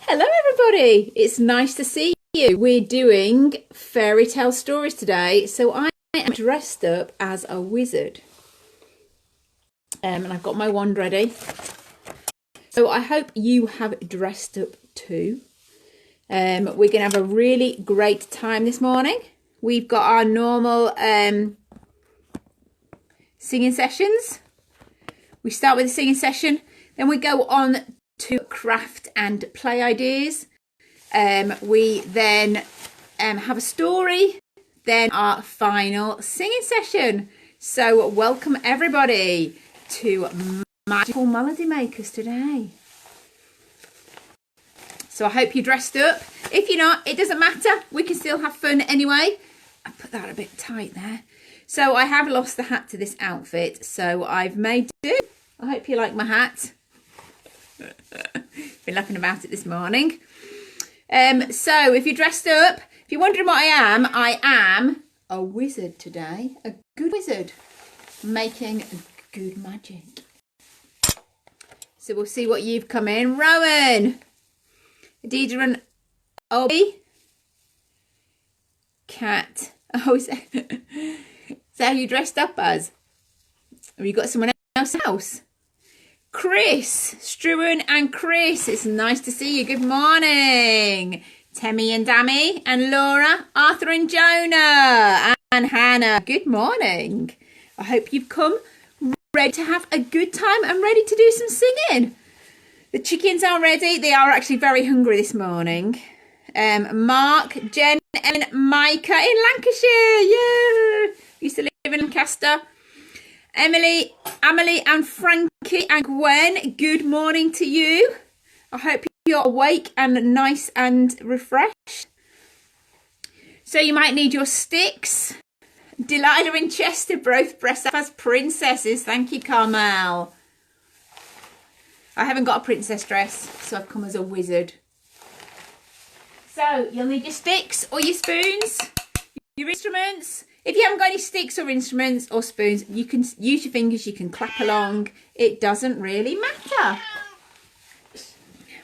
Hello everybody, it's nice to see you. We're doing fairy tale stories today, so I am dressed up as a wizard. And I've got my wand ready. So I hope you have dressed up too. We're going to have a really great time this morning. We've got our normal singing sessions. We start with a singing session, then we go on to craft and play ideas. We then have a story, then our final singing session. So welcome everybody to Magical Melody Makers today. So I hope you're dressed up. If you're not, it doesn't matter. We can still have fun anyway. I put that a bit tight there. So I have lost the hat to this outfit, so I've made do. I hope you like my hat. Been laughing about it this morning. So if you're dressed up, if you're wondering what I am a wizard today. A good wizard making good magic. So we'll see what you've come in. Rowan, Deidre and Obi, Cat. Oh, is that how you dressed up as? Have you got someone else's house? Chris, Struan and Chris, it's nice to see you. Good morning. Temmie and Dammy and Laura, Arthur and Jonah and Hannah. Good morning. I hope you've come ready to have a good time and ready to do some singing. The chickens are ready. They are actually very hungry this morning. Mark, Jen and Micah in Lancashire. Yeah. Used to live in Lancaster. Emily, and Frankie and Gwen, good morning to you. I hope you're awake and nice and refreshed. So you might need your sticks. Delilah and Chester both dressed up as princesses. Thank you, Carmel. I haven't got a princess dress, so I've come as a wizard. So you'll need your sticks or your spoons, your instruments. If you haven't got any sticks or instruments or spoons, you can use your fingers, you can clap along. It doesn't really matter.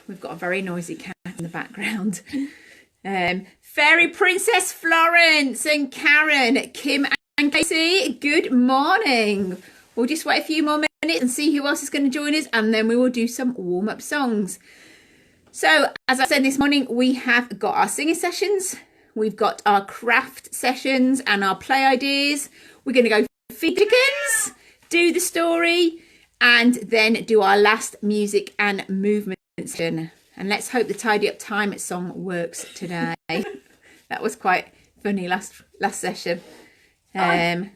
We've got a very noisy cat in the background. Fairy Princess Florence and Karen, Kim and Casey, good morning. We'll just wait a few more minutes and see who else is going to join us, and then we will do some warm-up songs. So, as I said this morning, we have got our singing sessions. We've got our craft sessions and our play ideas. We're going to go feed chickens, do the story, and then do our last music and movement session. And let's hope the tidy up time song works today. That was quite funny last session. Sarah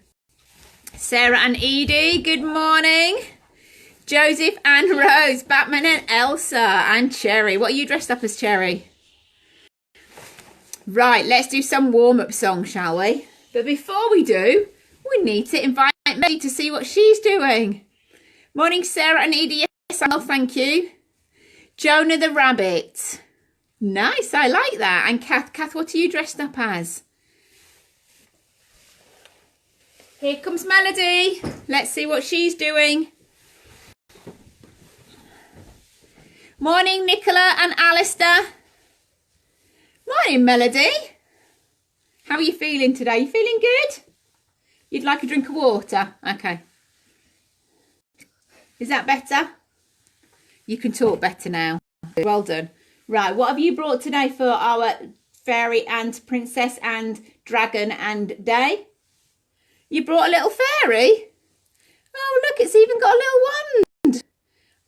and Edie, good morning. Joseph and Rose, Batman and Elsa and Cherry. What are you dressed up as, Cherry? Right, let's do some warm-up songs, shall we? But before we do, we need to invite Meg to see what she's doing. Morning, Sarah and Edie. Yes, well, thank you. Jonah the Rabbit. Nice, I like that. And Kath, what are you dressed up as? Here comes Melody. Let's see what she's doing. Morning, Nicola and Alistair. Morning, Melody. How are you feeling today? You feeling good? You'd like a drink of water? Okay. Is that better? You can talk better now. Well done. Right, what have you brought today for our fairy and princess and dragon and day? You brought a little fairy? Oh, look, it's even got a little wand.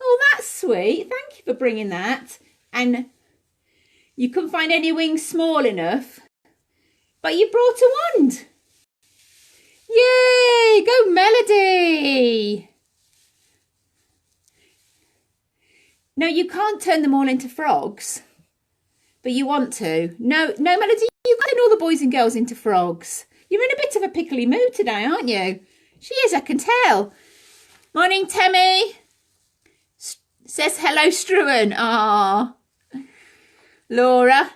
Oh, that's sweet. Thank you for bringing that. And you couldn't find any wings small enough, but you brought a wand. Yay, go Melody. No, you can't turn them all into frogs, but you want to. No, Melody, you can't turn all the boys and girls into frogs. You're in a bit of a pickly mood today, aren't you? She is, I can tell. Morning, Temmie. Says hello, Struan. Ah. Laura,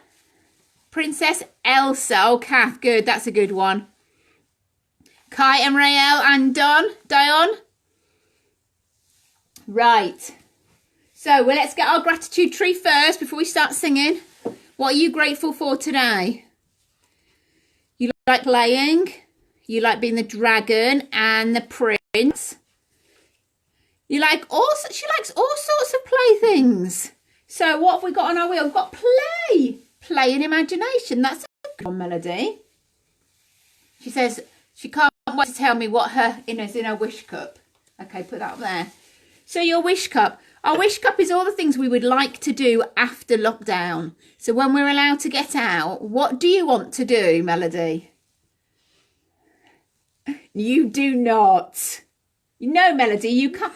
Princess Elsa. Oh, Kath, good. That's a good one. Kai and Rael and Dion. Right. So well, let's get our gratitude tree first before we start singing. What are you grateful for today? You like playing? You like being the dragon and the prince? She likes all sorts of playthings. So what have we got on our wheel? We've got play. Play and imagination. That's a good one, Melody. She says she can't wait to tell me what is in her wish cup. Okay, put that up there. So your wish cup. Our wish cup is all the things we would like to do after lockdown. So when we're allowed to get out, what do you want to do, Melody? You do not. No, Melody, you can't.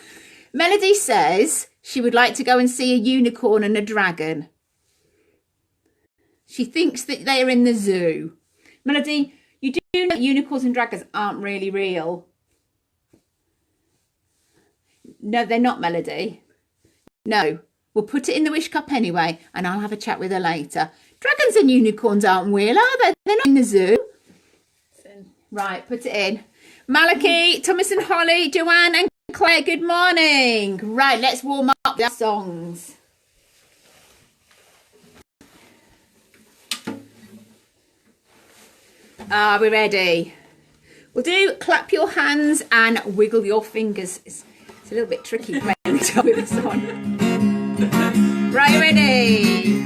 Melody says she would like to go and see a unicorn and a dragon. She thinks that they are in the zoo. Melody, you do know that unicorns and dragons aren't really real. No, they're not, Melody. No, we'll put it in the wish cup anyway, and I'll have a chat with her later. Dragons and unicorns aren't real, are they? They're not in the zoo. Right, put it in. Malachi, Thomas and Holly, Joanne and Claire, good morning. Right, let's warm up the songs. Are we ready? We'll do clap your hands and wiggle your fingers. It's a little bit tricky playing with this on. Right, ready?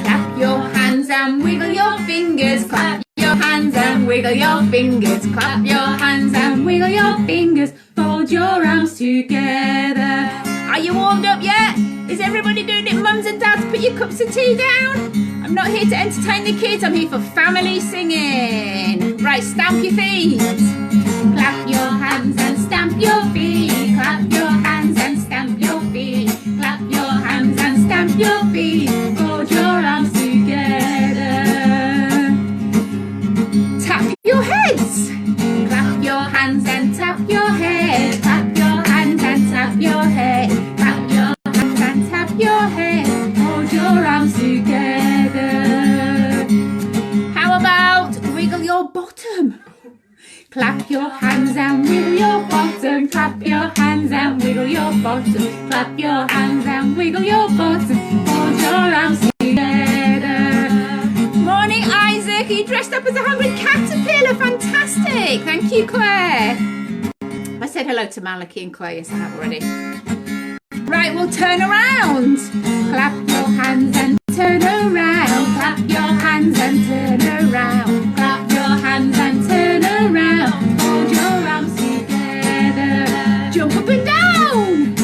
Clap your hands and wiggle your fingers. Clap your hands and wiggle your fingers. Clap your hands and wiggle your fingers. Fold your arms together. Are you warmed up yet? Is everybody doing it? Mums and dads, put your cups of tea down. I'm not here to entertain the kids. I'm here for family singing. Right, stamp your feet. Clap your hands and stamp your feet. Clap your hands and stamp your feet. Clap your hands and stamp your feet. Fold your arms together. Tap your heads. Clap your hands and tap your head. Clap your hands and tap your head. Clap your hands and tap your head. Hold your arms together. How about wiggle your bottom? Clap your hands and wiggle your bottom. Clap your hands and wiggle your bottom. Clap your hands and wiggle your bottom. Hold your arms together. Morning, Isaac. Are you dressed up as a hungry caterpillar? Fantastic. Thank you, Claire. I said hello to Malachi and Claire. Yes, I have already. Right, we'll turn around. Clap your hands and turn around. Clap your hands and turn around. Clap your hands and turn around. Hold your arms together. Jump up and down.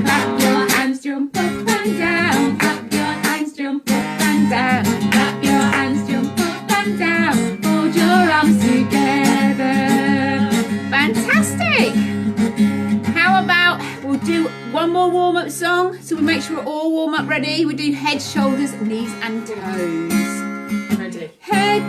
Clap your hands, jump up and down. Clap your hands, jump up and down. Clap your hands, jump up and down. Hold your arms together. Fantastic. How about we'll do one more warm-up song, so we make sure we're all warm up ready. We do head, shoulders, knees and toes. Ready? Head,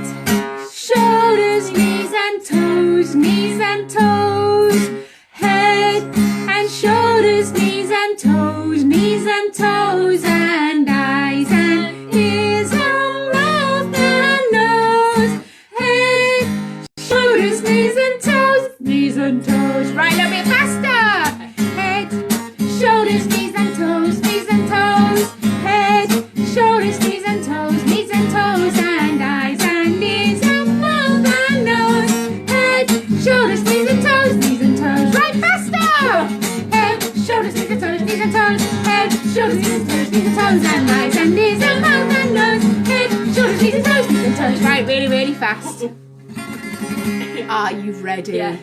shoulders, knees and toes, knees and toes. Head and shoulders, knees and toes, knees and toes. And eyes and ears and mouth and nose. Head, shoulders, knees and toes, knees and toes. Right, a little bit faster. Head, shoulders, knees and toes, knees and toes. Head, shoulders, knees and toes, knees and toes. And eyes and ears and mouth and nose. Head, shoulders, knees and toes, knees and toes. Right, faster. Head, shoulders, knees and toes, knees and toes. Head, shoulders, knees and toes, knees and toes. And eyes and ears and mouth and nose. Head, shoulders, knees and toes, knees and toes. Right, really, really fast. Are you ready? Yeah.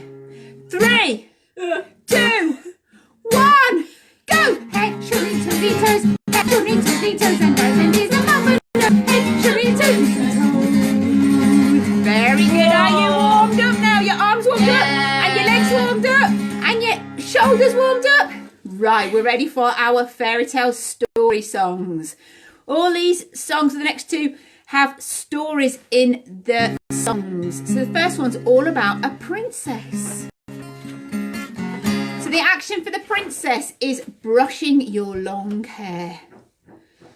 3, 2, 1, go! Head, shoulders, knees and toes. Head, shoulders, knees and toes. And eyes and ears and mouth and nose. Head, shoulders, knees and toes, knees and toes. Very good. Are you warmed up now? Your arms warmed up, and your legs warmed up, and your shoulders warmed up. Right, we're ready for our fairy tale story songs. All these songs, the next two, have stories in the songs. So the first one's all about a princess. So the action for the princess is brushing your long hair.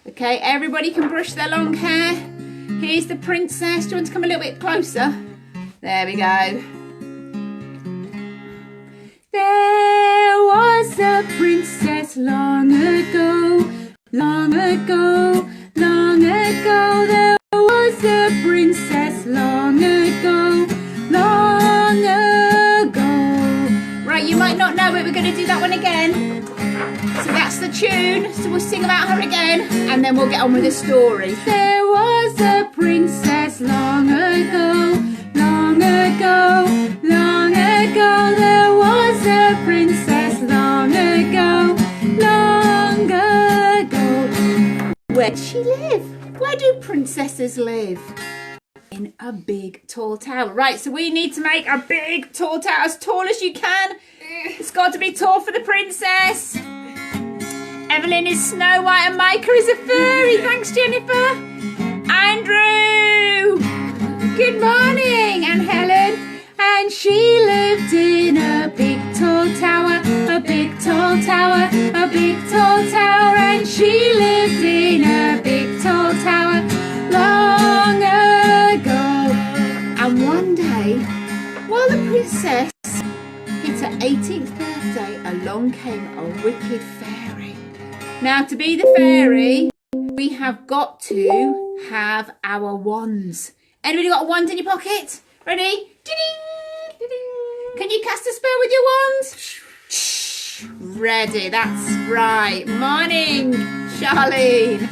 Okay, everybody can brush their long hair. Here's the princess. Do you want to come a little bit closer? There we go. There was was a princess long ago, long ago, long ago. There was a princess long ago, long ago. Right, you might not know it. We're going to do that one again. So that's the tune. So we'll sing about her again, and then we'll get on with the story. There was a princess long ago, long ago, long ago. There was a princess long ago, long ago. Where'd she live? Where do princesses live? In a big tall tower. Right, so we need to make a big tall tower, as tall as you can. It's got to be tall for the princess. Evelyn is Snow White and Micah is a fairy. Thanks, Jennifer. Andrew, good morning. And Helen. And she lived in a big tall tower, a big tall tower, a big tall tower. And she lived in a big tall tower long ago. And one day, while the princess hit her 18th birthday, along came a wicked fairy. Now, to be the fairy, we have got to have our wands. Anybody got a wand in your pocket? Ready? Ding, ding. Can you cast a spell with your wands? Ready, that's right. Morning, Charlene.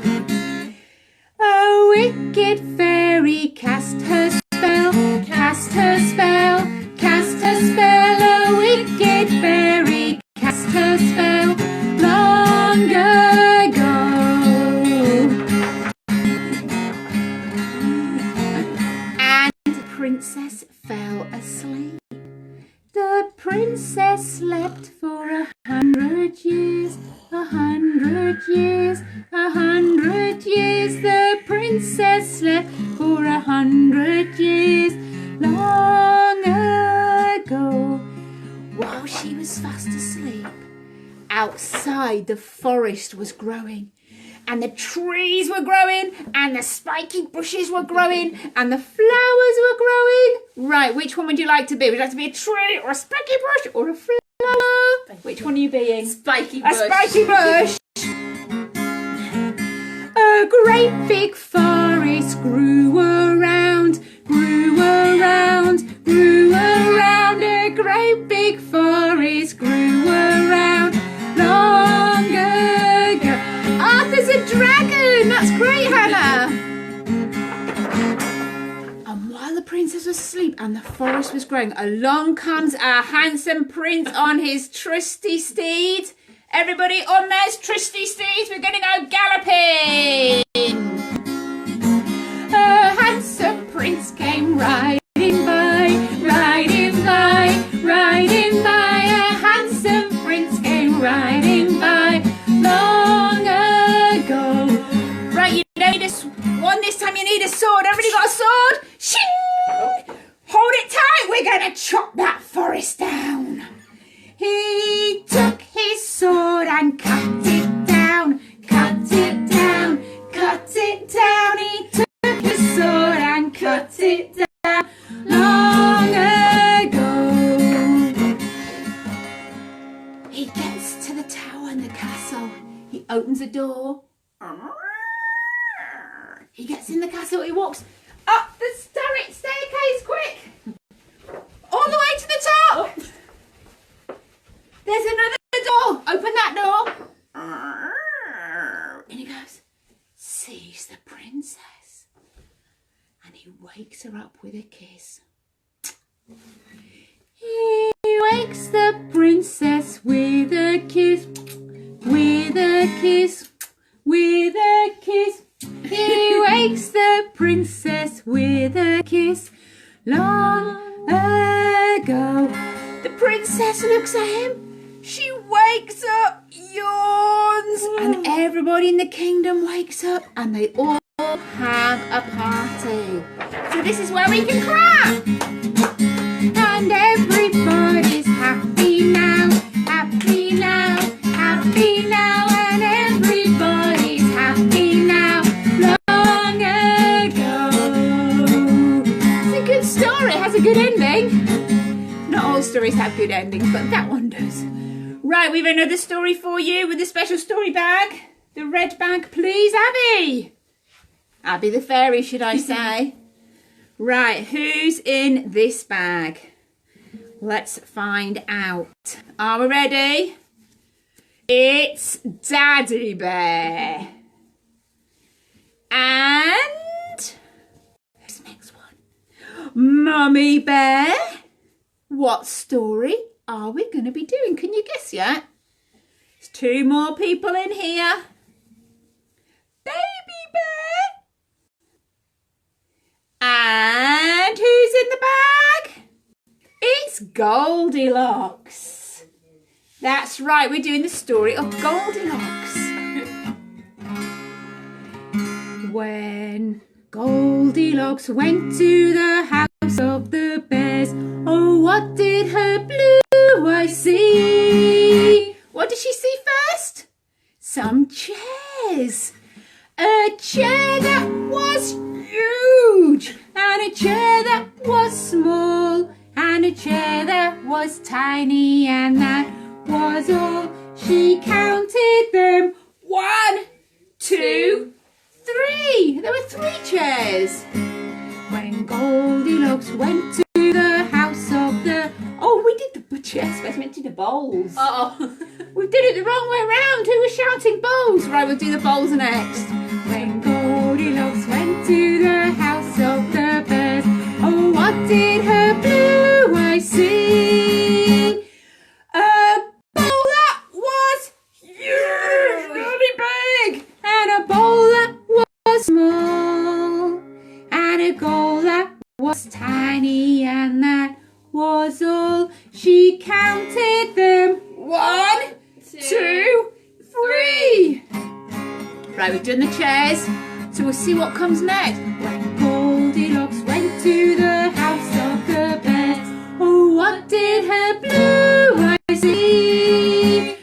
A wicked fairy cast her spell, cast her spell, cast her spell. A wicked fairy cast her spell long ago. And the princess fell asleep. The princess slept for 100 years, 100 years, 100 years. The princess slept for 100 years long ago. While she was fast asleep, outside the forest was growing, and the trees were growing, and the spiky bushes were growing, and the flowers were growing. Right, which one would you like to be? Would you like to be a tree or a spiky bush or a flower? Which one are you being? Spiky bush. A spiky bush. A great big forest grew around, grew around, grew around. A great big forest grew around long ago. Ah, there's a dragon. That's great, Hannah. And while the princess was asleep and the forest was growing, along comes our handsome prince on his trusty steed. Everybody on those trusty steeds, we're going to go galloping. A handsome prince came riding by, riding by, riding by. A handsome prince came riding by long ago. Right, you need one this time. You need a sword. Everybody got a sword? Shing! Hold it tight. We're going to chop that forest down. He took his sword and cut it down, cut it down, cut it down. He took his sword and cut it down long ago. He gets to the tower and the castle. He opens the door. He gets in the castle. He walks up the staircase quick. All the way to the top. Oh. There's another door. Open that door. And he goes, sees the princess. And he wakes her up with a kiss. He wakes the princess with a kiss. With a kiss. With a kiss. He wakes the princess with a kiss long ago. The princess looks at him. She wakes up, yawns, and everybody in the kingdom wakes up and they all have a party. So this is where we can clap. And everybody's happy now, happy now, happy now, and everybody's happy now, long ago. It's a good story, it has a good ending. Not all stories have good endings, but that one does. Right, we've another story for you with a special story bag. The red bag, please, Abby. Abby the fairy, should I say. Right, who's in this bag? Let's find out. Are we ready? It's Daddy Bear. And who's the next one? Mummy Bear. What story are we going to be doing? Can you guess yet? There's 2 more people in here. Baby Bear. And who's in the bag? It's Goldilocks. That's right, we're doing the story of Goldilocks. When Goldilocks went to the house of the bears, oh, what did her blue eyes see? What did she see first? Some chairs. A chair that was huge, and a chair that was small, and a chair that was tiny, and that was all. She counted them. 1, 2, 3. There were 3 chairs. When Goldilocks went to the house of the... Oh, we did the chairs first. We went to the bowls. Uh-oh. We did it the wrong way round. Who was shouting bowls? Right, we'll do the bowls next. When Goldilocks went to the house of the bears, oh, what did her blue eyes see? A bowl that was huge, really big, and a bowl that was small, and a bowl that was tiny, and that was all. She counted them. 1, 2, 3. Right, we've done the chairs, so we'll see what comes next. When Goldilocks went to the house of the bears, oh, what did her blue eyes see? A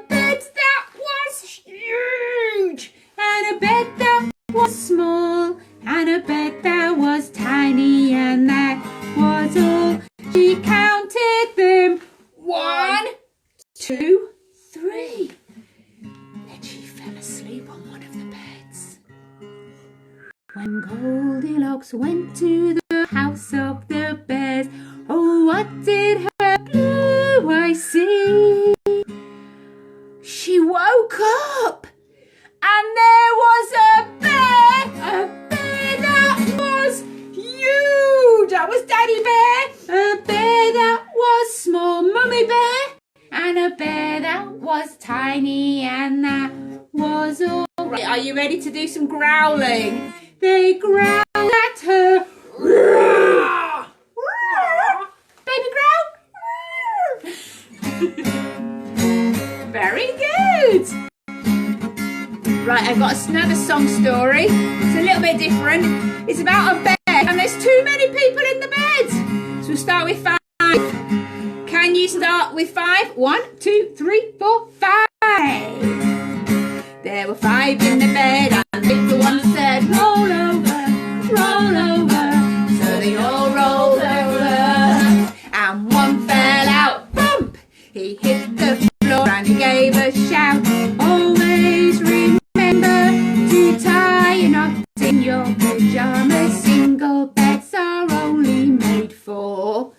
bed that was huge, and a bed that was small, and a bed that was tiny, and that was all. She counted them. 1, 2, 3. Then she fell asleep on one of the beds. When Goldilocks went to the house of the bears, oh, what did her blue eyes see? She woke up, and there was a bear that was huge. That was Daddy Bear. A bear that was small, Mummy Bear. And a bear that was tiny, and that was all. Right, are you ready to do some growling? They growled at her. Baby growl. Very good. Right, I've got another song story. It's a little bit different. It's about a bed, and there's too many people in the bed. So we'll start with 5. Can you start with 5? 1, 2, 3, 4, 5. There were 5 in the bed, and the little one said, roll over, roll over. So they all rolled over, and one fell out, bump. He hit the floor and he gave a shout. Always remember to tie a knot in your pajamas. Single beds are only made for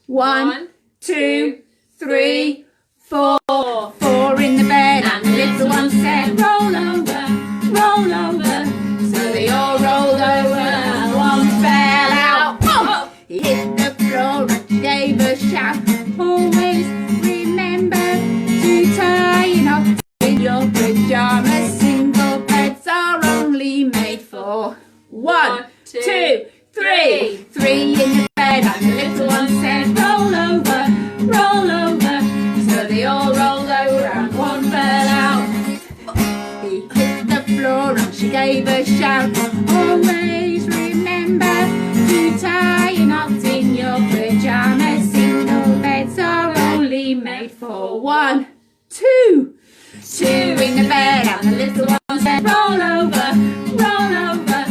1, 2, 3, 4. 4 in the bed, and the little one said, roll over, roll over. So they all rolled over, and one fell out. Oh! He hit the floor and gave a shout. Always remember to tie a knot in your pajamas. Single beds are only made for 1, 2, 3. 3 in the bed, and the little one said, roll over, roll over. So they all rolled over, and one fell out. He hit the floor and she gave a shout. Always remember to tie a knot in your pajamas. Single beds are only made for 1, 2. 2 in the bed, and the little one said, roll over, roll over.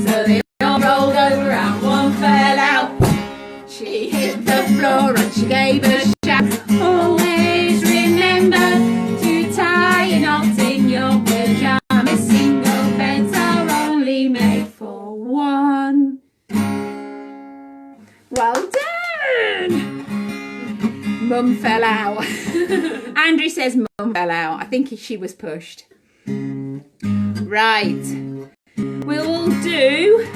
So they all rolled over, and one fell out. She hit the floor and she gave a shout. Always remember out. Andrew says Mum fell out. I think she was pushed. Right. We'll do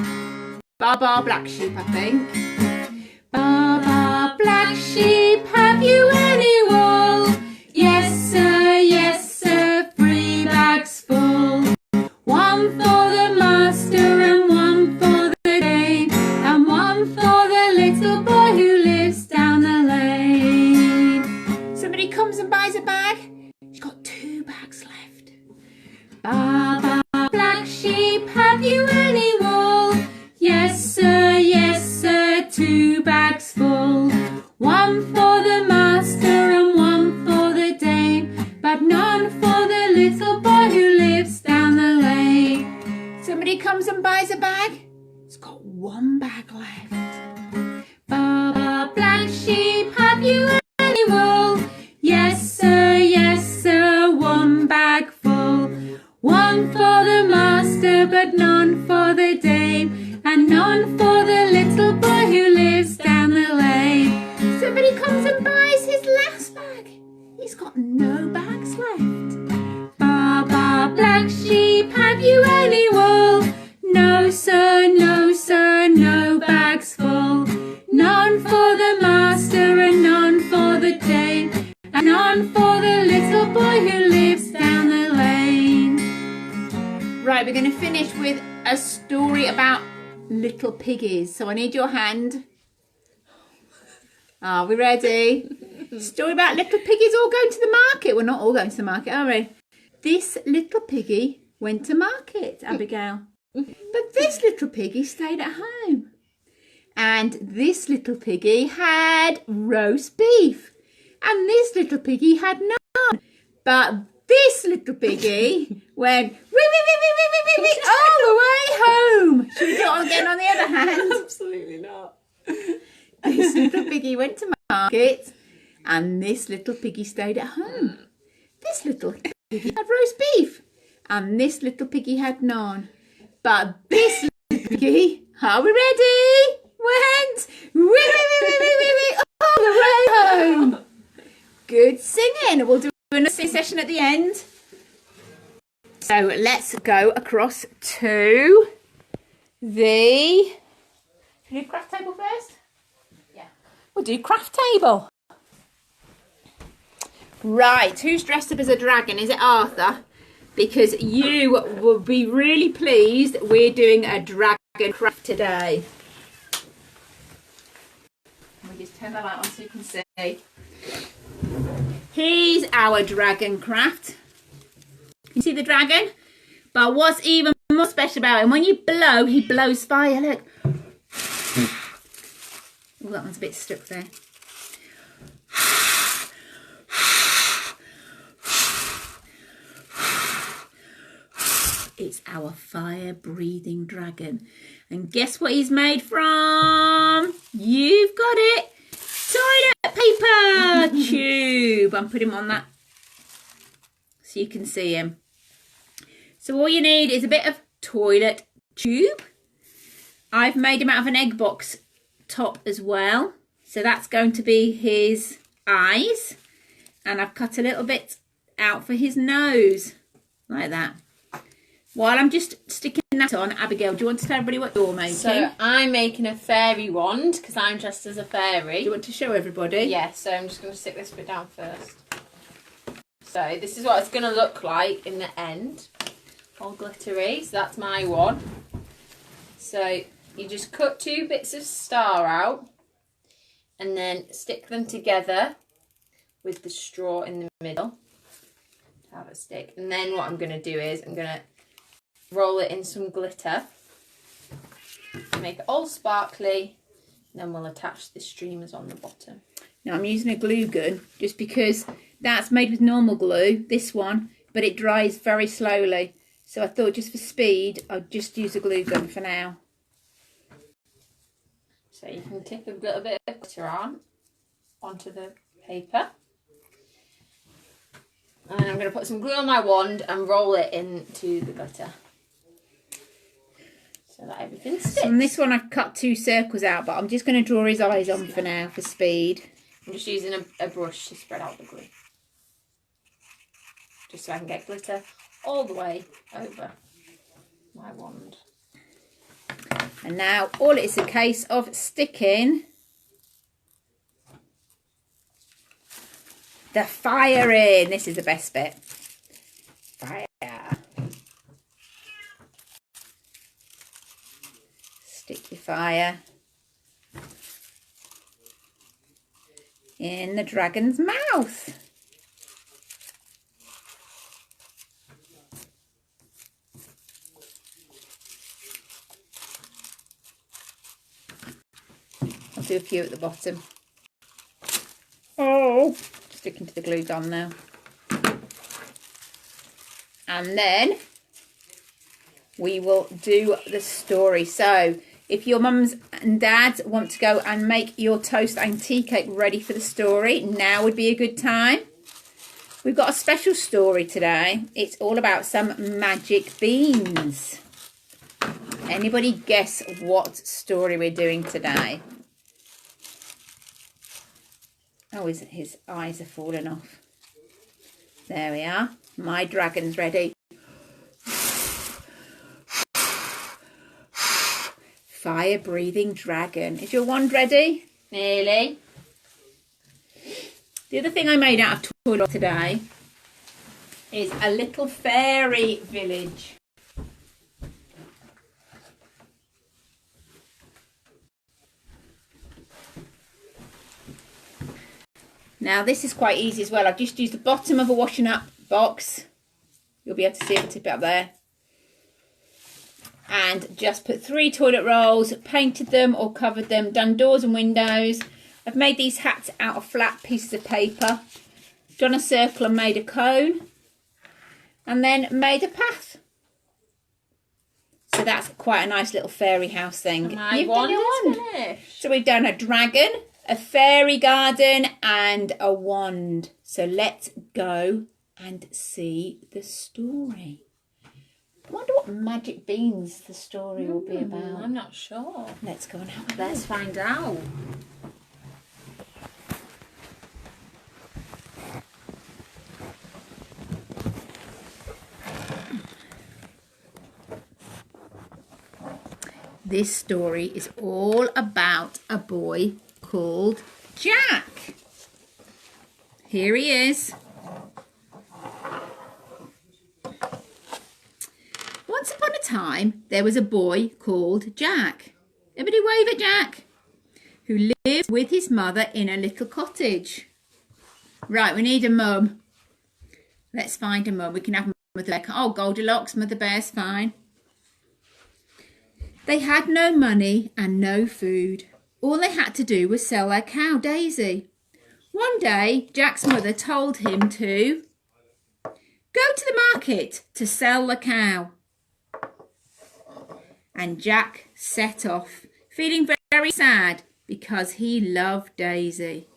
Bar Bar Black Sheep, I think. Bar Bar Black Sheep, have you any wool? Yes sir, 3 bags full. 1 for the master and 1 for the dame, and 1 for the little boy who lives down the lane. Somebody comes and buys a bag. She's got 2 bags left. Bar Bar Black Sheep, have you any wool? Yes sir, 2 bags full. 1 for the master and 1 for the dame, but none for the little boy who lives down the lane. Somebody comes and buys a bag. It's got 1 bag left. Bar Bar Black Sheep, have you any wool? Yes sir, 1 bag full. 1 for the master, but none for the dame, and none for the little boy who lives down the lane. Somebody comes and buys his last bag. He's got no bags left. Bar Bar Black Sheep, have you any wool? No sir, no bags full. None for the master and none for the dame, and none for the little boy who lives down the lane. Right, we're going to finish with a story about little piggies. So I need your hand. Are we ready? Story about little piggies all going to the market. We're not all going to the market, are we? This little piggy went to market, Abigail. But this little piggy stayed at home. And this little piggy had roast beef. And this little piggy had none. But this little piggy went all the way home. Should we do it again on the other hand? Absolutely not. This little piggy went to market, and this little piggy stayed at home. This little piggy had roast beef, and this little piggy had none. But this little piggy, are we ready? Went all the way home. Good singing. We'll do another session at the end. So let's go across to the... Should we do craft table first? Yeah. We'll do craft table. Right, who's dressed up as a dragon? Is it Arthur? Because you will be really pleased we're doing a dragon craft today. Let me just turn that light on so you can see. Here's our dragon craft. You see the dragon? But what's even more special about him, when you blow, he blows fire. Look. Oh, that one's a bit stuck there. It's our fire-breathing dragon. And guess what he's made from? You've got it. Toilet paper tube. I'm putting him on that so you can see him. So all you need is a bit of toilet tube. I've made him out of an egg box top as well. So that's going to be his eyes. And I've cut a little bit out for his nose. Like that. While I'm just sticking that on, Abigail, do you want to tell everybody what you're making? So I'm making a fairy wand because I'm dressed as a fairy. Do you want to show everybody? Yeah, so I'm just going to stick this bit down first. So this is what it's going to look like in the end. All glittery. So that's my one. So you just cut 2 bits of star out and then stick them together with the straw in the middle to have a stick. And then what I'm going to do is I'm going to roll it in some glitter, make it all sparkly, and then we'll attach the streamers on the bottom. Now I'm using a glue gun just because that's made with normal glue, this one, but it dries very slowly. So I thought just for speed, I'd just use a glue gun for now. So you can tip a little bit of glitter onto the paper. And then I'm going to put some glue on my wand and roll it into the glitter. So that everything sticks. So on this one I've cut 2 circles out, but I'm just going to draw his eyes on for now for speed. I'm just using a brush to spread out the glue. Just so I can get glitter all the way over my wand. And now all it's a case of sticking the fire in. This is the best bit. Fire. Stick your fire in the dragon's mouth. I'll do a few at the bottom. Oh, sticking to the glue gun now. And then we will do the story. So if your mums and dads want to go and make your toast and tea cake ready for the story, now would be a good time. We've got a special story today. It's all about some magic beans. Anybody guess what story we're doing today? Oh, his eyes are falling off. There we are. My dragon's ready. Fire-breathing dragon. Is your wand ready? Nearly. The other thing I made out of toilet today is a little fairy village. Now this is quite easy as well. I've just used the bottom of a washing up box. You'll be able to see it, tip it up there. And just put 3 toilet rolls, painted them or covered them, done doors and windows. I've made these hats out of flat pieces of paper, done a circle and made a cone, and then made a path. So that's quite a nice little fairy house thing. My wand is finished. So we've done a dragon, a fairy garden and a wand. So let's go and see the story. I wonder what magic beans the story will be about. I'm not sure. Let's go and have a look. Let's find out. This story is all about a boy called Jack. Here he is. Once upon a time, there was a boy called Jack. Everybody wave at Jack. Who lived with his mother in a little cottage. Right, we need a mum. Let's find a mum. We can have Mother Bear. Oh, Goldilocks, Mother Bear's fine. They had no money and no food. All they had to do was sell their cow, Daisy. One day, Jack's mother told him to go to the market to sell the cow. And Jack set off, feeling very sad because he loved Daisy.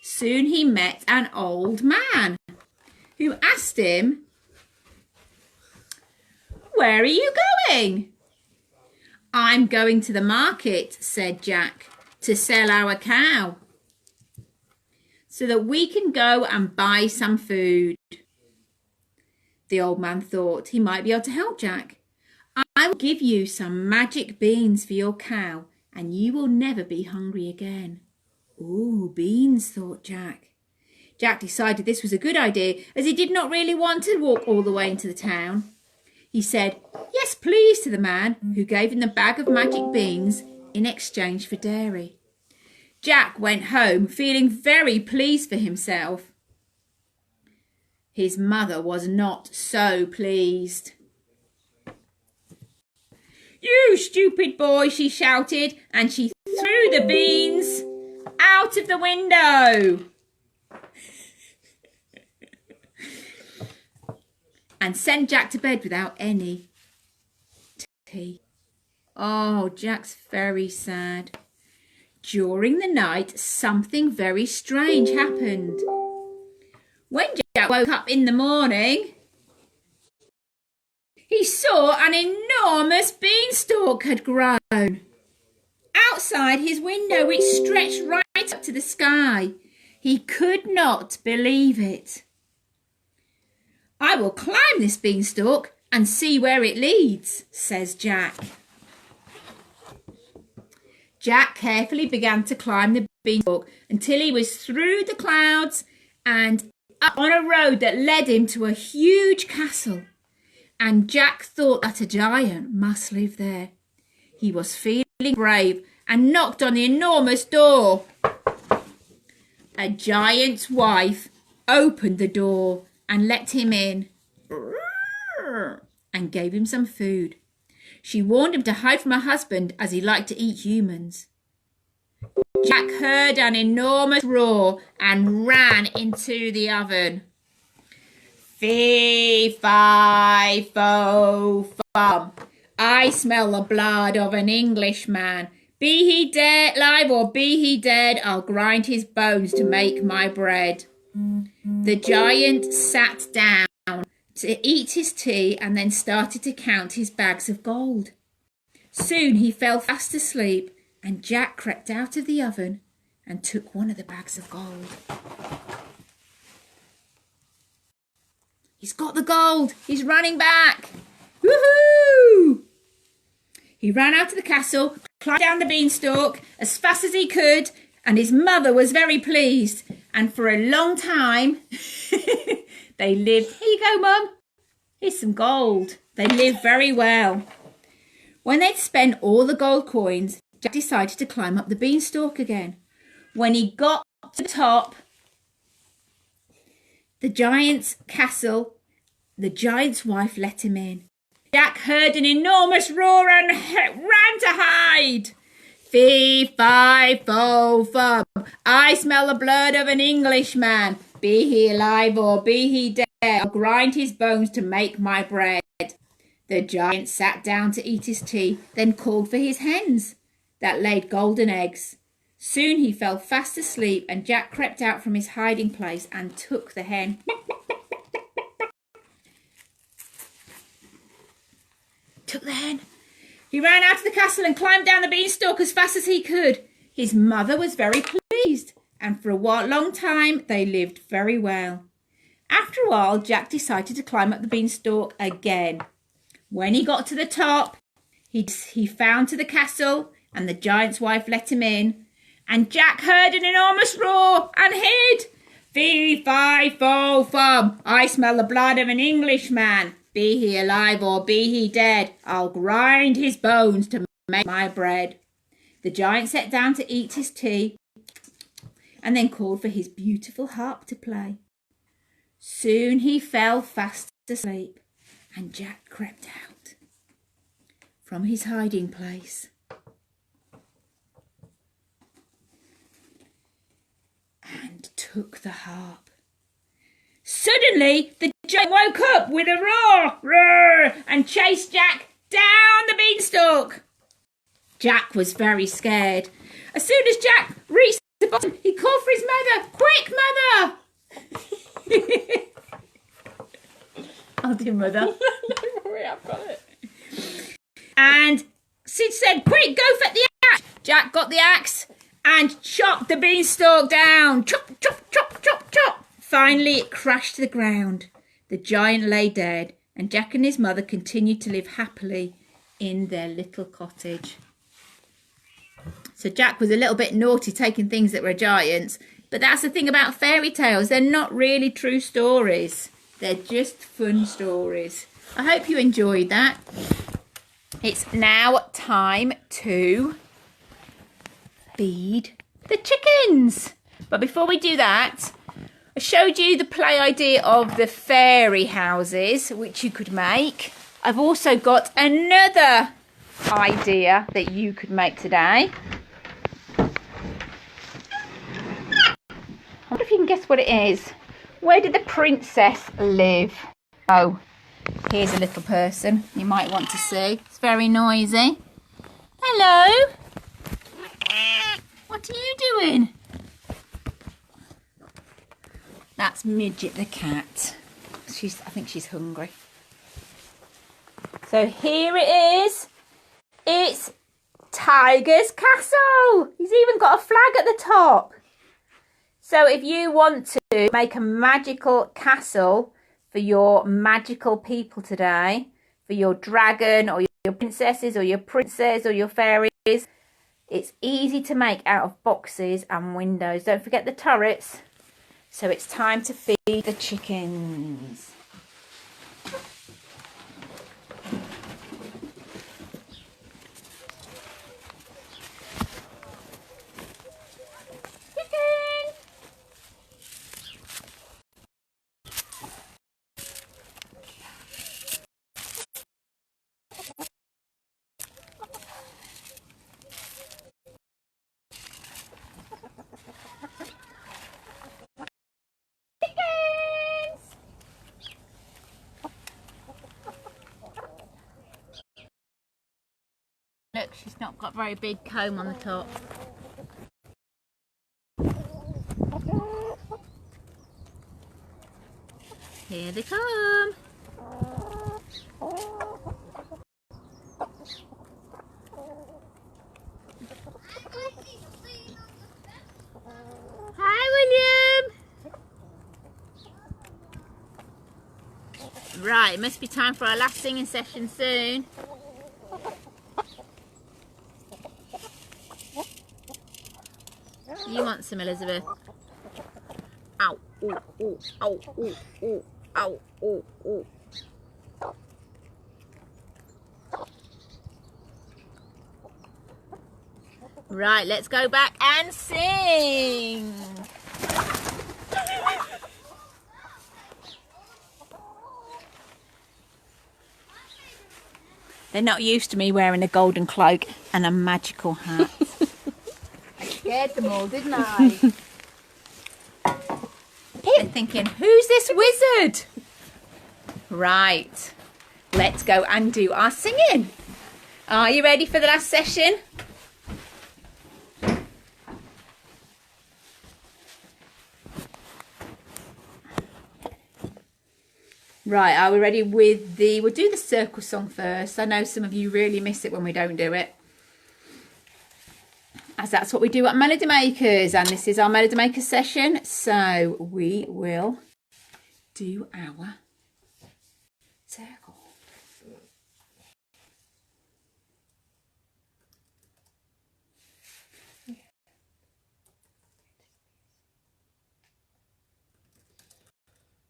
Soon he met an old man who asked him, "Where are you going?" "I'm going to the market," said Jack, "to sell our cow so that we can go and buy some food." The old man thought he might be able to help Jack. "I will give you some magic beans for your cow and you will never be hungry again." "Ooh, beans," thought Jack. Jack decided this was a good idea as he did not really want to walk all the way into the town. He said, "Yes, please," to the man, who gave him the bag of magic beans in exchange for dairy. Jack went home feeling very pleased for himself. His mother was not so pleased. "You stupid boy," she shouted, and she threw the beans out of the window. And sent Jack to bed without any tea. Oh, Jack's very sad. During the night, something very strange happened. When Jack woke up in the morning, he saw an enormous beanstalk had grown outside his window, which stretched right up to the sky. He could not believe it. "I will climb this beanstalk and see where it leads," says Jack. Jack carefully began to climb the beanstalk until he was through the clouds and up on a road that led him to a huge castle. And Jack thought that a giant must live there. He was feeling brave and knocked on the enormous door. A giant's wife opened the door and let him in and gave him some food. She warned him to hide from her husband as he liked to eat humans. Jack heard an enormous roar and ran into the oven. "Fee, fi, fo, fum. I smell the blood of an Englishman. Be he dead, alive or be he dead, I'll grind his bones to make my bread." The giant sat down to eat his tea and then started to count his bags of gold. Soon he fell fast asleep, and Jack crept out of the oven and took one of the bags of gold. He's got the gold. He's running back. Woohoo! He ran out of the castle, climbed down the beanstalk as fast as he could, and his mother was very pleased. And for a long time, they lived. "Here you go, Mum. Here's some gold." They lived very well. When they'd spent all the gold coins, Jack decided to climb up the beanstalk again. When he got to the top, the giant's castle, the giant's wife let him in. Jack heard an enormous roar and ran to hide. "Fee, fi, fo, fum. I smell the blood of an Englishman. Be he alive or be he dead, I'll grind his bones to make my bread." The giant sat down to eat his tea, then called for his hens that laid golden eggs. Soon he fell fast asleep, and Jack crept out from his hiding place and took the hen. Took the hen. He ran out of the castle and climbed down the beanstalk as fast as he could. His mother was very pleased, and for a long time they lived very well. After a while, Jack decided to climb up the beanstalk again. When he got to the top, he found to the castle, and the giant's wife let him in. And Jack heard an enormous roar and hid. "Fee, fi, fo, fum. I smell the blood of an Englishman. Be he alive or be he dead, I'll grind his bones to make my bread." The giant sat down to eat his tea and then called for his beautiful harp to play. Soon he fell fast asleep, and Jack crept out from his hiding place and took the harp. Suddenly, the giant woke up with a roar and chased Jack down the beanstalk. Jack was very scared. As soon as Jack reached the bottom, he called for his mother. "Quick, Mother!" I'll do Mother. Don't worry, I've got it. And she said, "Quick, go fetch the axe." Jack got the axe and chopped the beanstalk down. Chop, chop, chop, chop, chop. Finally, it crashed to the ground. The giant lay dead, and Jack and his mother continued to live happily in their little cottage. So Jack was a little bit naughty, taking things that were giants. But that's the thing about fairy tales. They're not really true stories. They're just fun stories. I hope you enjoyed that. It's now time to feed the chickens. But before we do that, I showed you the play idea of the fairy houses, which you could make. I've also got another idea that you could make today. I wonder if you can guess what it is. Where did the princess live? Oh, here's a little person you might want to see. It's very noisy. Hello. What are you doing? That's Midget the cat. I think she's hungry. So here it is. It's Tiger's castle. He's even got a flag at the top. So if you want to make a magical castle for your magical people today, for your dragon or your princesses or your princes or your fairies, it's easy to make out of boxes and windows. Don't forget the turrets. So it's time to feed the chickens. Look, she's not got a very big comb on the top. Here they come. Hi, William. Right, it must be time for our last singing session soon. You want some, Elizabeth? Ow, ooh, ooh, ow, ooh, ooh, ow, ooh, ooh. Right, let's go back and sing. They're not used to me wearing a golden cloak and a magical hat. I scared them all, didn't I? They're thinking, who's this wizard? Right, let's go and do our singing. Are you ready for the last session? Right, are we ready with we'll do the circle song first. I know some of you really miss it when we don't do it, as that's what we do at Melody Makers, and this is our Melody Maker session, so we will do our circle. Do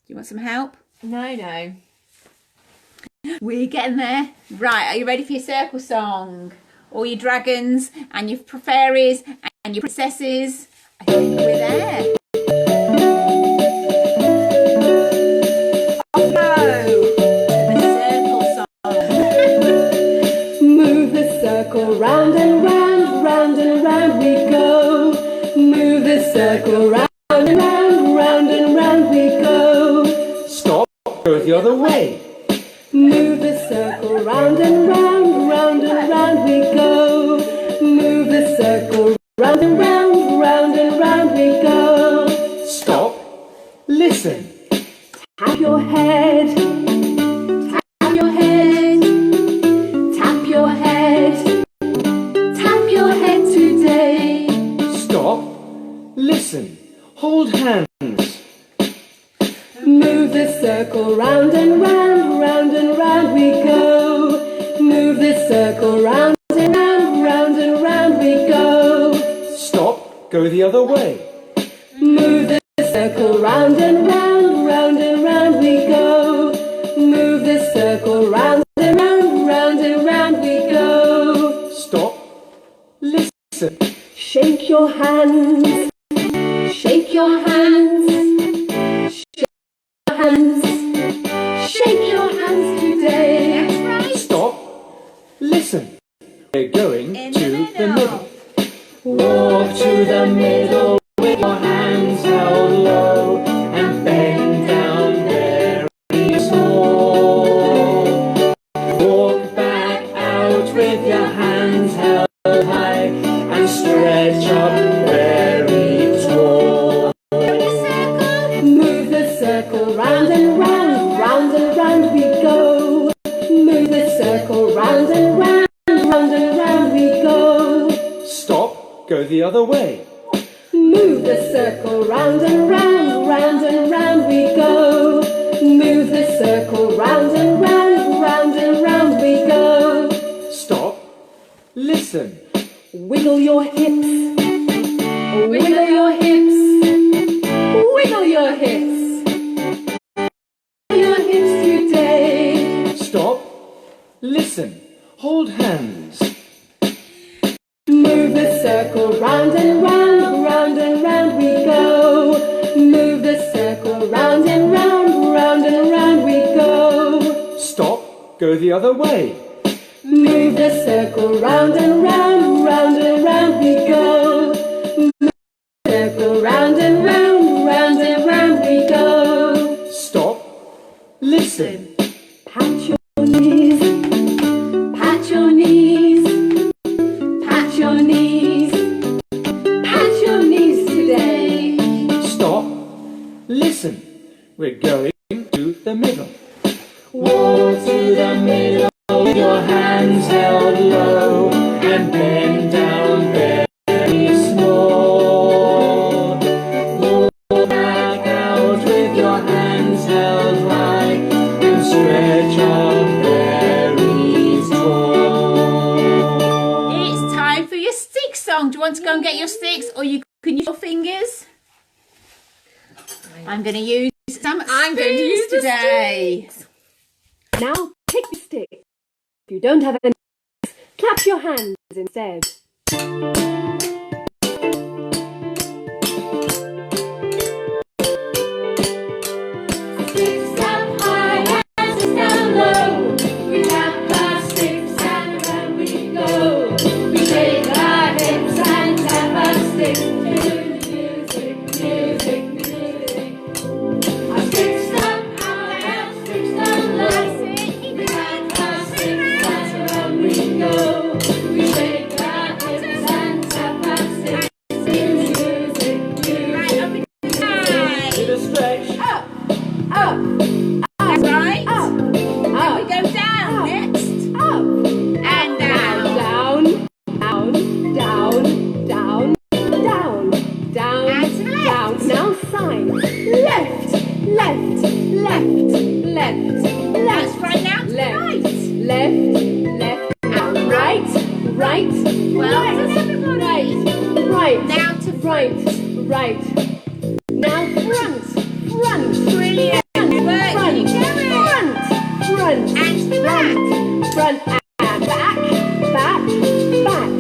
you want some help? No. We're getting there. Right, are you ready for your circle song? All your dragons and your fairies and your princesses. I think we're there. Off go. The circle song. Move the circle round and round, round and round we go. Move the circle round and round, round and round we go. Stop, go the other way. Move the circle round and round, round and round we go. Move the circle round and round, round and round we go. Stop, listen. Tap your head, tap your head, tap your head, tap your head today. Stop, listen. Hold hands. Move the circle round and round, round and round we go. Move the circle round and round, round and round we go. Stop, go the other way. Move the circle round and round, round and round we go. Move the circle round and round, round and round we go. Stop, listen. Shake your hands, shake your hands, shake your hands today. Stop, listen. We're going to the middle. Walk to the middle with your hands held low and bend down very small. Walk back out with your hands held high and stretch up very tall. Move the circle round and round, round and round we go. Move the circle round and round, round and round we go. Stop, go the other way. Move the circle round and round, round and round we go. Move the circle round and round, round and round we go. Stop. Listen. Wiggle your hips. Wiggle your hips. Wiggle your hips. Your hips today. Stop. Listen. Hold hands. Move the circle round and round, round and round we go. Move the circle round and round, round and round we go. Stop. Go the other way. Move the circle round and round, round and round we go. Move the circle round and round, round and round we go. Stop. Listen. Pat your knees, pat your knees, pat your knees, pat your knees today. Stop. Listen. We're going to the middle. Walk to the middle with your hands held low And bend down very small. Pull back out with your hands held high And stretch up very tall. It's time for your stick song. Do you want to go and get your sticks, or you can use your fingers? I'm going to use some I'm going to use the today. Now pick the stick. If you don't have any, clap your hands instead. Sticks up high, hands down low. We tap our sticks and around we go. We shake our hips and tap our sticks to the music, music, music. Our sticks up high, our sticks down low. We tap our sticks and around we go. We shake our hips and tap our sticks to the music, music. To the stretch. Up, up, That's right. up, We up, go down next. up. And down. Down, down, down, down, down, down, And to the left. down. Now sign. Left, left, left, left, That's left, right now to left, right. left, left, and right, right, Well right, done, everybody. right, Now to right, right. Now front, front, brilliant. front, Work. front, You go it. front, front, And to the back. front and back, back, back,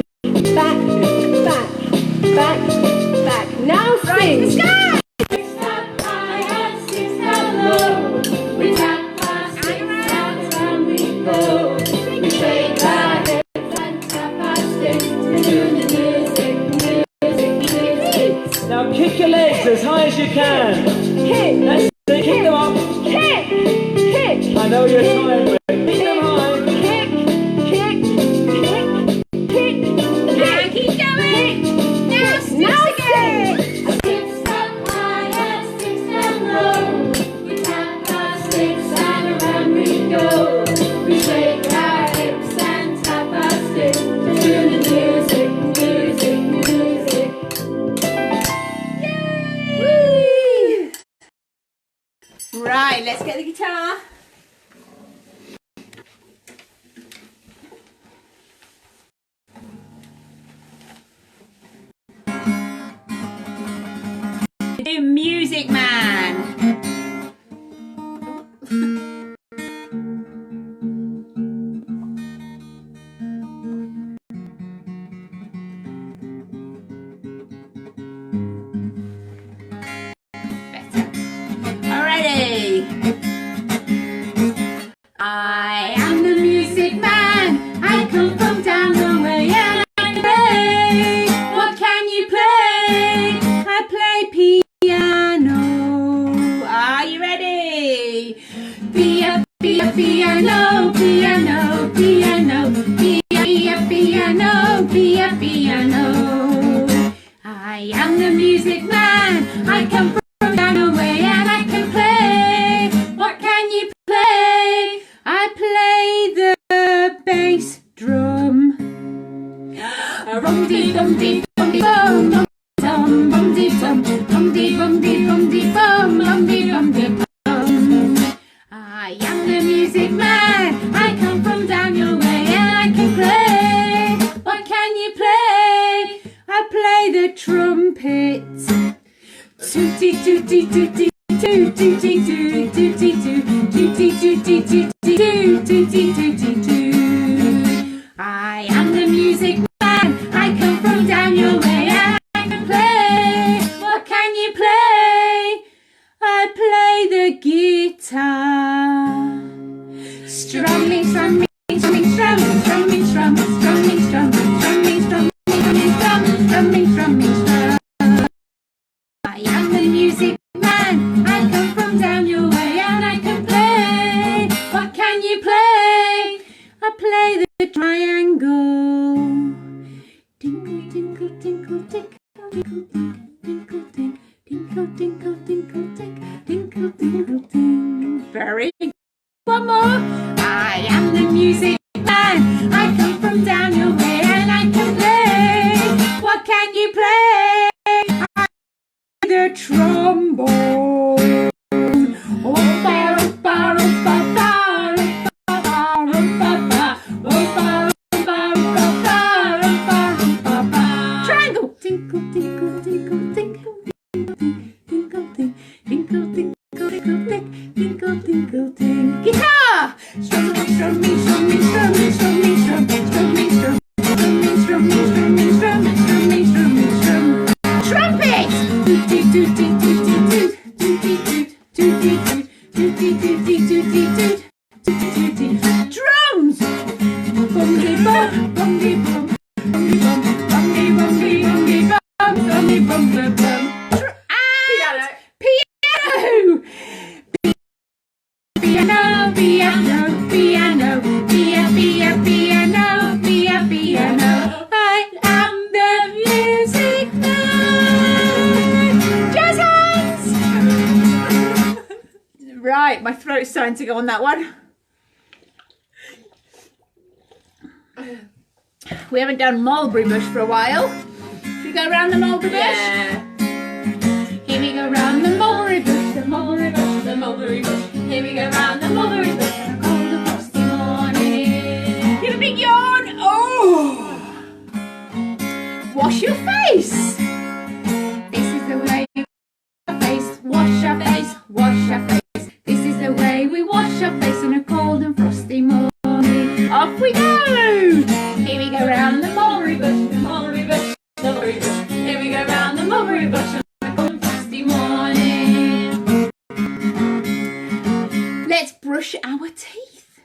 back, back, back, back. Now Right to the sing. sky. Sticks up high and sticks down low. We tap our sticks and around we go. We shake our hips and tap our sticks to the music, music, music. Now kick your legs as high as you can. Kick, That's it. Kick them up. kick, kick. I know you're tired, but kick them high. Kick, kick, kick, kick, Now keep going. Now sticks again. Sticks up high and sticks down low. We tap our sticks and around we go. We shake our hips and tap our sticks to the music, music, music. Woo. Right, let's get the guitar. Do Music Man. Better. Alrighty. I am the music man. I come from down the way and I play. What can you play? I play piano. Are you ready? Piano, piano, piano, piano, piano, piano. I am the music man. I come from down the way and I can play. What can you play? I play the bass drum. Rum dee dum dee dum dee dum dum dum dum dee dum. bum, bum dee bum dee bum dee bum, bum dee bum dee bum. I am the music man. I come from down your way and I can play. What can you play? I play the trumpet. Tootie tootie tootie tootie tootie tootie tootie tootie tootie tootie tootie. I am the music man. I come from down your way and I can play. What can you play? I play the guitar. Strumming, strumming, strumming, strumming, strumming, strumming, strumming, strumming, strumming, strumming, strumming, strumming, strumming, strumming. I am the music man. I come from down your way and I can play. What can you play? I play the triangle. Tinkle, tinkle, tinkle, tinkle, tinkle, tinkle, tinkle, tinkle, tinkle, tinkle, tinkle, tinkle, tinkle. Very good. One more. I am the music man. I come from down your way and I can play. What can you play? I play the trombone. Triangle. Tinkle, tinkle, tinkle, tinkle, tinkle, tinkle, tinkle, tinkle, tinkle, tinkle, tinkle, tinkle. Guitar. Strumming, strumming, strumming, strumming, strumming, strumming, strumming, strumming, strumming, strumming, strumming, strumming, strumming, strumming. Trumpet. Tootie, tootie, tootie, toot, tootie, toot, tootie, toot, tootie, tootie, toot, tootie, toot. Drums. Bum de bum, bum de bum, bum de bum, bum de bum de bum de bum, bum de bum de bum. Piano. Piano. Piano, piano, piano, piano, piano, piano, piano. I am the music man. Jazz hands. Right, my throat's starting to go on that one. We haven't done mulberry bush for a while. Should we go around the mulberry bush? Yeah. Here we go round the mulberry bush, the mulberry bush, The mulberry bush. Here we go round the mulberry bush. on a cold and frosty morning. Give a big yawn. Oh! Wash your face. This is the way we wash our face. Wash our face. Wash our face. This is the way we wash our face on a cold and frosty morning. Off we go. Here we go round the mulberry bush, the mulberry bush, the mulberry bush. Here we go round the mulberry bush on a cold and frosty morning. Let's brush our teeth.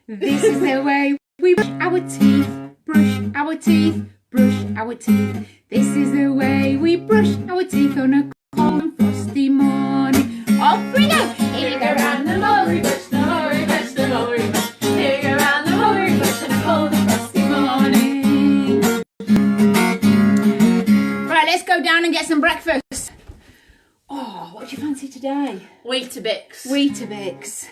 This is the way we brush our teeth. Brush our teeth. Brush our teeth. This is the way we brush our teeth on a cold and frosty morning. Off we go. Here we go round the mulberry bush, the mulberry bush, the mulberry bush. Here we go round the mulberry bush on a cold and frosty morning. Right, let's go down and get some breakfast. Oh, what do you fancy today? Weetabix. Weetabix.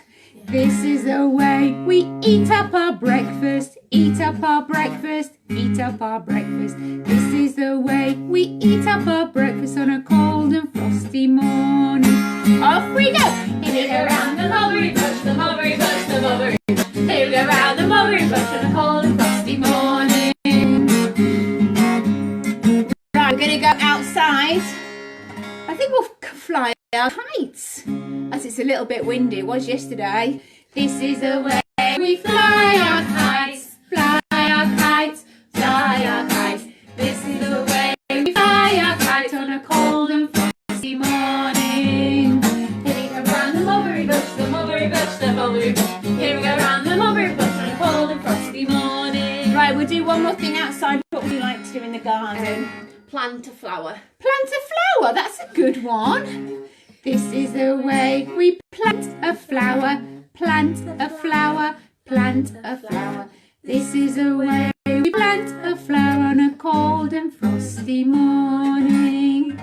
This is the way we eat up our breakfast. Eat up our breakfast. Eat up our breakfast. This is the way we eat up our breakfast on a cold and frosty morning. Off we go. Here we go round the mulberry bush, the mulberry bush, the mulberry bush. Here we go round the mulberry bush on a cold and frosty morning. Right, we're going to go outside. I think we'll fly our kites, as it's a little bit windy. It was yesterday. This is the way we fly our kites. Fly our kites. Fly our kites. This is the way we fly our kites on a cold and frosty morning. Here we go round the mulberry bush, the mulberry bush, the mulberry bush. Here we go round the mulberry bush on a cold and frosty morning. Right, we'll do one more thing outside. What would you like to do in the garden? Plant a flower. Plant a flower. That's a good one. This is the way we plant a flower. Plant a flower. Plant a flower. This is the way we plant a flower on a cold and frosty morning.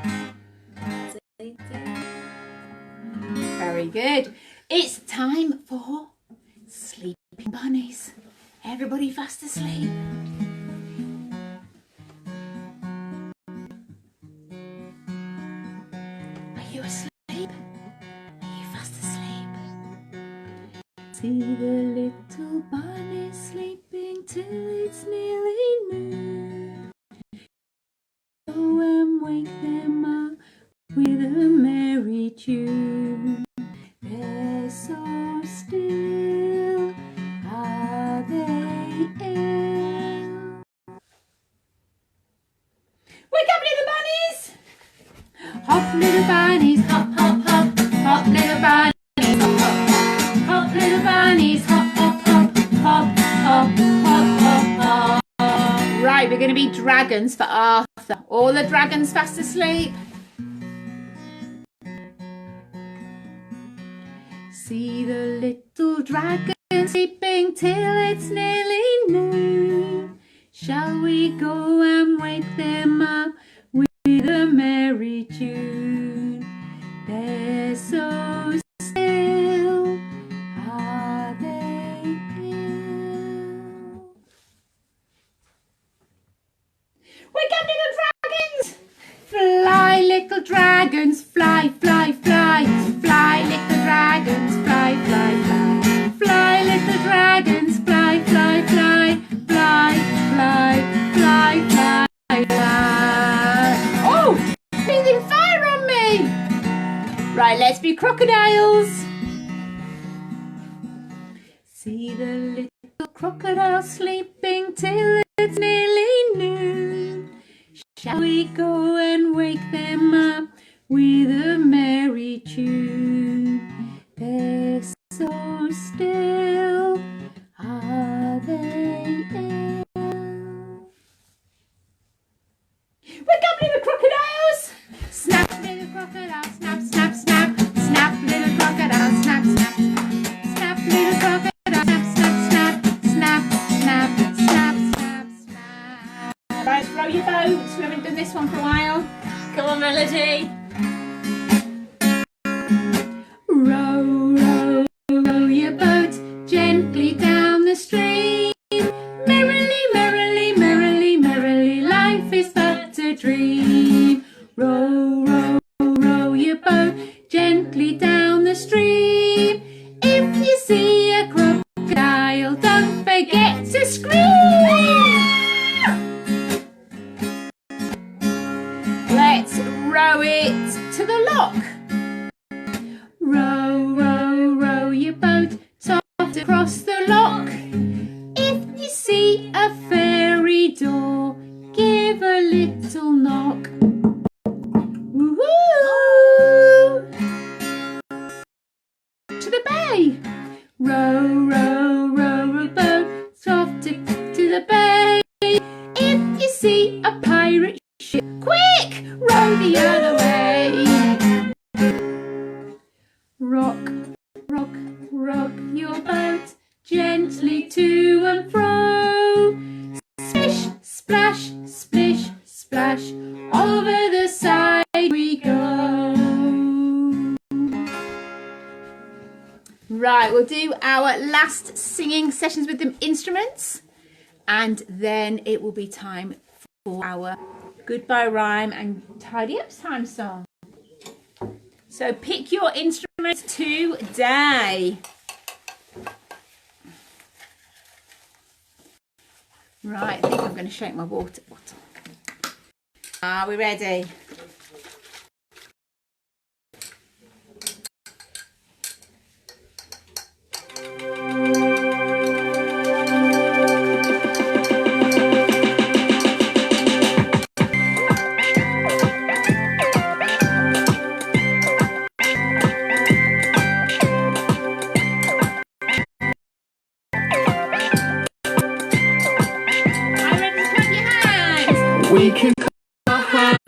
Very good. It's time for sleeping bunnies. Everybody fast asleep. little bunny sleeping till it's nearly noon. Go and wake them up with a merry tune. They're so still, are they ill? Wake up, little bunnies! Hop, little bunnies, hop, hop, hop. Hop, little bunnies, hop, hop, hop. Hop, little bunnies, hop, hop, hop. Hop, hop, hop, hop, hop. Right, we're going to be dragons for Arthur. All the dragons fast asleep. See the little dragon sleeping till it's nearly noon. Shall we go and wake them up with a merry tune? They're so still, are they ill? Wake up, little dragons! Fly, little dragons, fly, fly, fly. Fly, little dragons, fly, fly, fly. Fly, little dragons, fly, fly, fly. Fly, fly, fly, fly, fly. Oh, breathing fire on me! Right, let's be crocodiles. See the little crocodile sleeping till it's nearly noon. Shall we go and wake them up with a merry tune? They're so still, are they ill? Wake up, little crocodiles! Snap, little crocodile, snap, snap, snap. Snap, little crocodile, snap, snap, snap. Snap, little crocodile, snap, snap, snap. Snap, snap, snap, snap, snap. Right, row your boats. We haven't done this one for a while. Come on, Melody. Row, row, row your boat gently down the stream. Merrily, merrily, merrily, merrily, life is but a dream. Row, row, row your boat gently down the stream. If you see a crocodile, don't forget to scream. Let's row it to the lock. Row, row, row your boat soft across the lock. If you see a fairy door, give a little knock. Woohoo! To the bay. Row, row, row a boat soft to the bay. If you see a pirate ship, quick, row the other way. Rock, rock, rock your boat gently to and fro. Splish, splash, splish, splash, over the side we go. Right, we'll do our last singing sessions with the instruments, and then it will be time for our goodbye rhyme and tidy up time song. So pick your instrument today. Right, I think I'm going to shake my water bottle. Are we ready? We can clap our hands,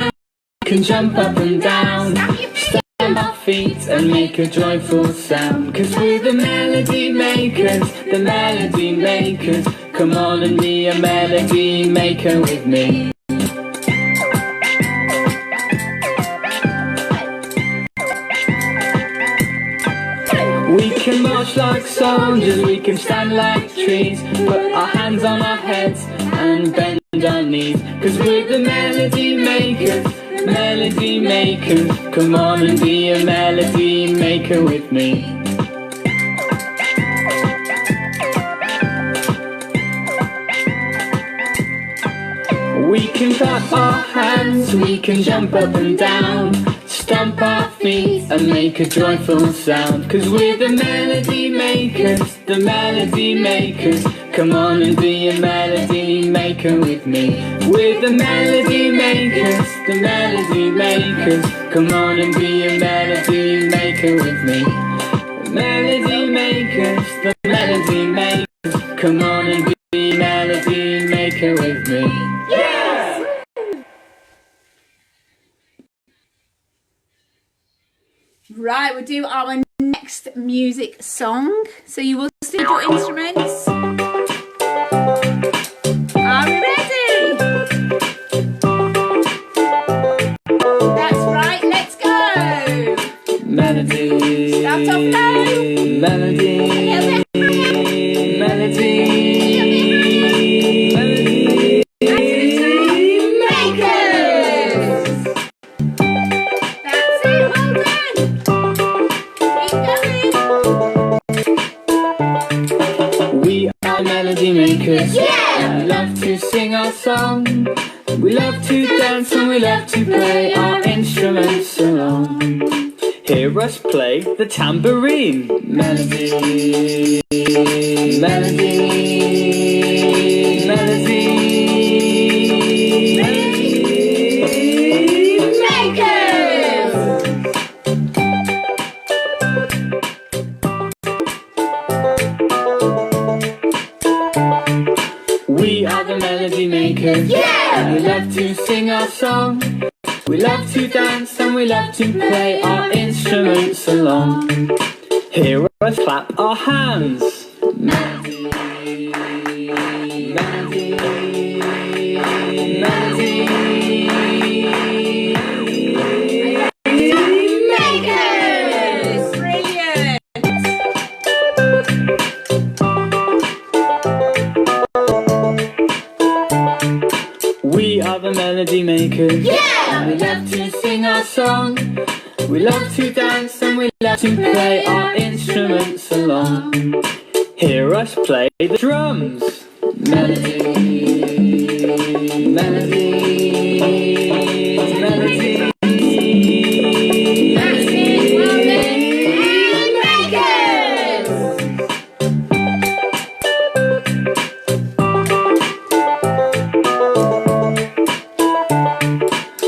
we can jump up and down, stamp our feet and make a joyful sound. 'Cause we're the melody makers, the melody makers. Come on and be a melody maker with me. We can march like soldiers, we can stand like trees, put our hands on our heads and bend our knees. 'Cause we're the melody makers, melody makers. Come on and be a melody maker with me. clap our hands, we can jump up and down, stomp our feet and make a joyful sound. 'Cause we're the melody makers, the melody makers. Come on and be a melody maker with me. We're the melody makers, the melody makers. Come on and be a melody maker with me. The melody makers, the melody makers. Come on and be a melody maker with me. Yes! Right, we'll do our next music song. So you will still your instruments. Are we ready? That's right, let's go. Melody. Start off low. Melody. A little bit higher. Melody. Makers. Yeah! We love to sing our song, we love to dance and we love to play our instruments along. Hear us play the tambourine. Melody, melody, melody, Makers! We are the melody makers. Yeah! We love to sing our song, we love to dance and we love to play our instruments along. Hear us clap our hands. Melody, melody, melody. Makers! Brilliant! We are the melody makers. Yeah! We love to sing our song, we love to dance and we love to play our instruments along. Hear us play the drums. Melody, melody, melody. That's it, well done. Makers!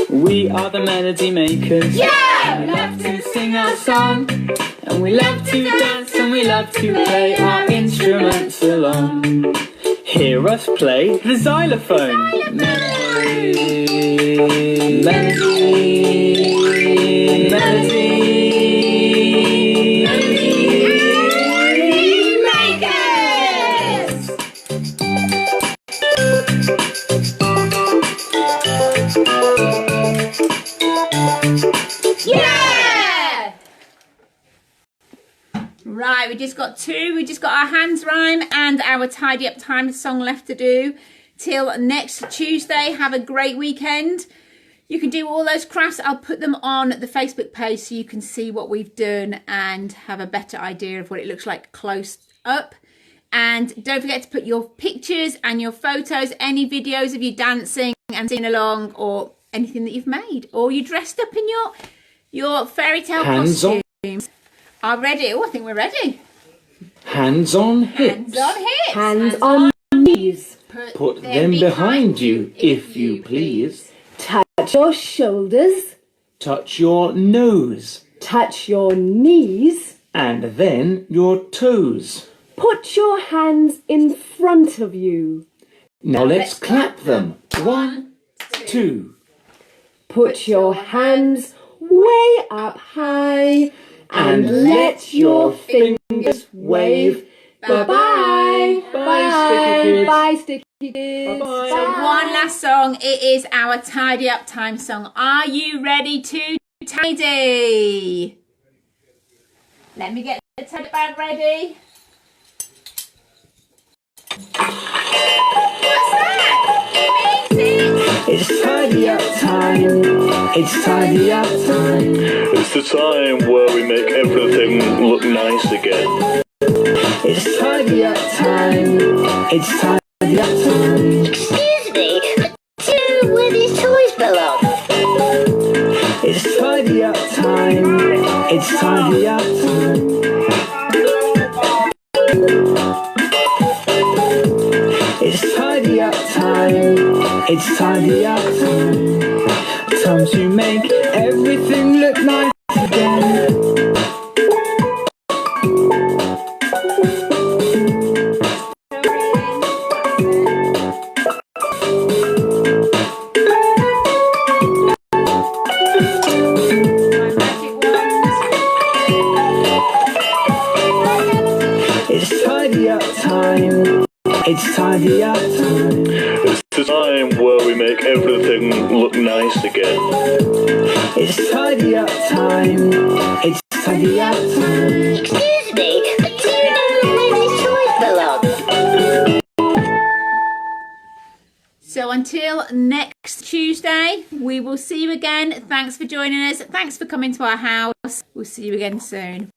We are the melody makers. Yeah! We love to sing our song, and we love to dance and we love to play our instruments along. Hear us play the xylophone. Melody, melody, melody, Makers! Yeah! Right, we just got two. We just got our hands rhyme and our tidy up time song left to do. Till next Tuesday, have a great weekend. You can do all those crafts. I'll put them on the Facebook page so you can see what we've done and have a better idea of what it looks like close up. And don't forget to put your pictures and your photos, any videos of you dancing and singing along, or anything that you've made, or you dressed up in your fairy tale costumes. Are ready? Oh, I think we're ready. Hands on hips. Hands on hips. Hands on knees. Put them behind you, if you please. Touch your shoulders. Touch your nose. Touch your knees. And then your toes. Put your hands in front of you. Now let's clap them. 1, 2. Put your hands way up high and let your fingers wave. Bye-bye. Bye, sticky kids. Bye, sticky kids. Bye-bye. So one last song. It is our tidy up time song. Are you ready to tidy? Let me get the tidy bag ready. What's that? It means It's tidy up time. It's tidy up time. It's the time where we make everything look nice again. It's tidy up time. It's tidy up time. Excuse me, but with these toys choice belong. It's tidy up time. It's tidy up time. It's tidy up time. It's tidy up time. Time to make everything look nice again. It's tidy up time. It's tidy up time. It's the time where we make everything look nice again. It's tidy up time. It's tidy up time. Excuse me, but do you know where this choice belongs? So until next Tuesday, we will see you again. Thanks for joining us. Thanks for coming to our house. We'll see you again soon.